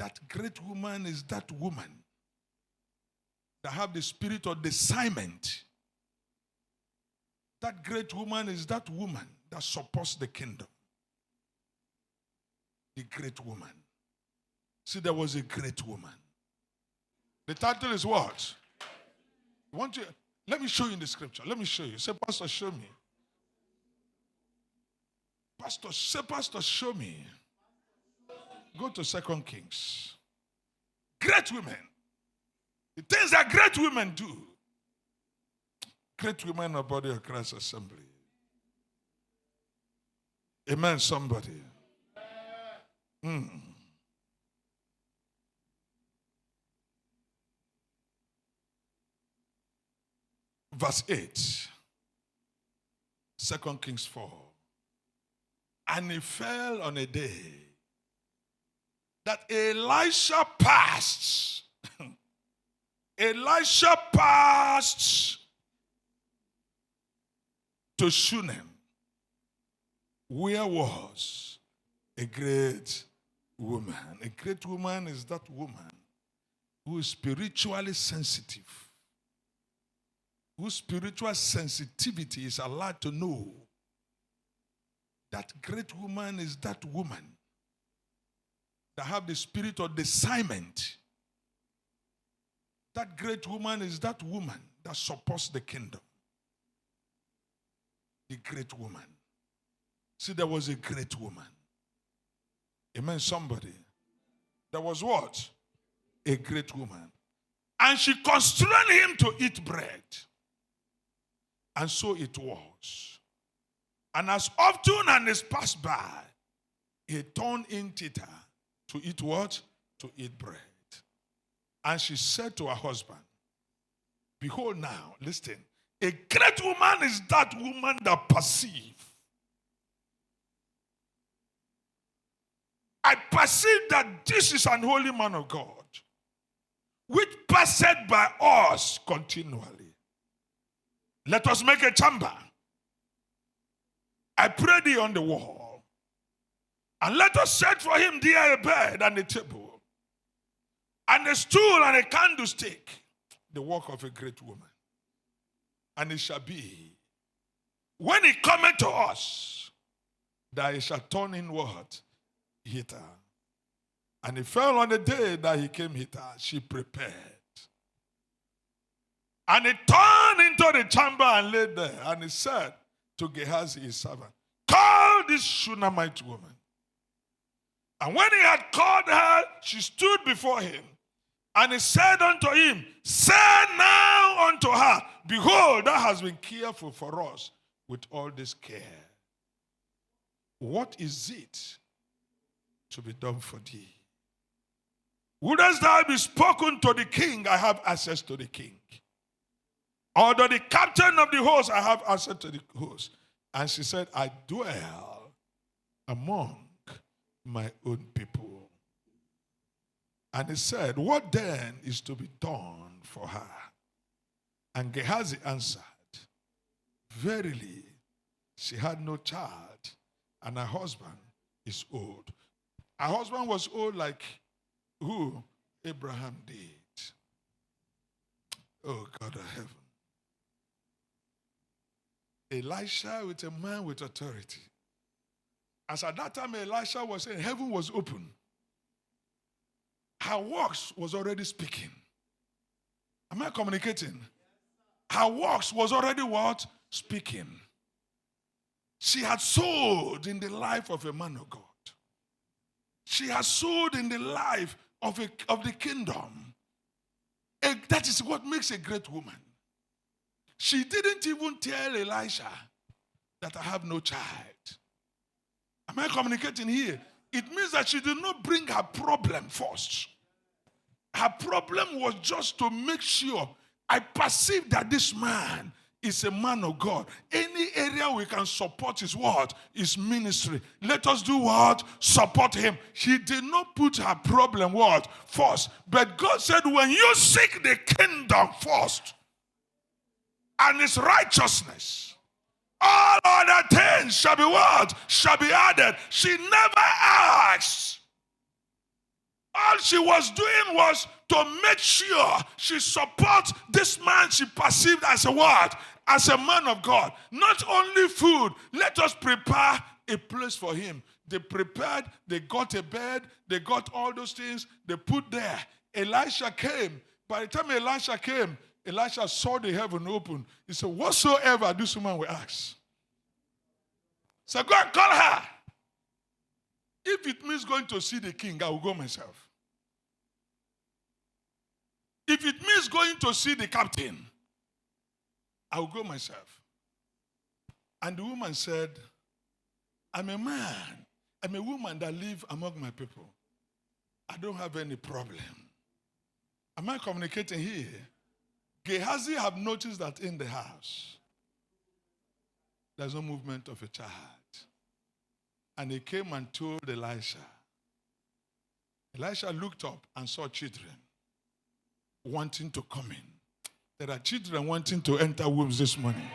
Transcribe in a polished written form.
That great woman is that woman that have the spirit of discernment. That great woman is that woman that supports the kingdom. The great woman. See, there was a great woman. The title is what? Let me show you in the scripture. Let me show you. Say, Pastor, show me. Pastor, show me. Go to 2 Kings. Great women. The things that great women do. Great women of Body of Christ Assembly. Amen, somebody. Verse 8. 2 Kings 4. And it fell on a day that Elisha passed. Elisha passed to Shunammite, where was a great woman. A great woman is that woman who is spiritually sensitive, whose spiritual sensitivity is allowed to know. That great woman is that woman that have the spirit of discernment. That great woman is that woman that supports the kingdom. The great woman. See, there was a great woman. Amen, somebody. There was what? A great woman. And she constrained him to eat bread. And so it was. And as often as it passed by, he turned in thither to eat what? To eat bread. And she said to her husband, behold now, listen, a great woman is that woman that perceives. I perceive that this is an holy man of God, which passeth by us continually. Let us make a chamber. I pray thee on the wall. And let us set for him there a bed and a table, and a stool and a candlestick, the work of a great woman. And it shall be, when he cometh to us, that he shall turn in what? Hither. And it fell on the day that he came hither, she prepared. And he turned into the chamber and lay there. And he said to Gehazi his servant, call this Shunammite woman. And when he had called her, she stood before him. And he said unto him, say now unto her, behold, thou hast been careful for us with all this care. What is it to be done for thee? Wouldest thou be spoken to the king? I have access to the king. Or to the captain of the host, I have access to the host. And she said, I dwell among my own people. And he said, what then is to be done for her? And Gehazi answered, verily, she had no child, and her husband is old. Her husband was old like who? Abraham did. Oh, God of heaven. Elisha with a man with authority. As at that time Elisha was saying, heaven was open. Her works was already speaking. Am I communicating? Her works was already what? Speaking. She had sowed in the life of a man of God. She has sowed in the life of the kingdom. That is what makes a great woman. She didn't even tell Elisha that I have no child. Am I communicating here? It means that she did not bring her problem first. Her problem was just to make sure I perceive that this man is a man of God. Any area we can support his what? His ministry. Let us do what? Support him. She did not put her problem what? First. But God said, when you seek the kingdom first and his righteousness, all other things shall be what? Shall be added. She never asked All she was doing was to make sure she supports this man she perceived as a what? As a man of God. Not only food, let us prepare a place for him. They prepared, they got a bed, they got all those things, they put there. Elisha came. By the time Elisha came, Elisha saw the heaven open. He said, whatsoever this woman will ask. So go and call her. If it means going to see the king, I will go myself. If it means going to see the captain, I will go myself. And the woman said, I'm a man. I'm a woman that live among my people. I don't have any problem. Am I communicating here? Gehazi have noticed that in the house, there's no movement of a child. And he came and told Elisha. Elisha looked up and saw children wanting to come in. There are children wanting to enter wombs this morning.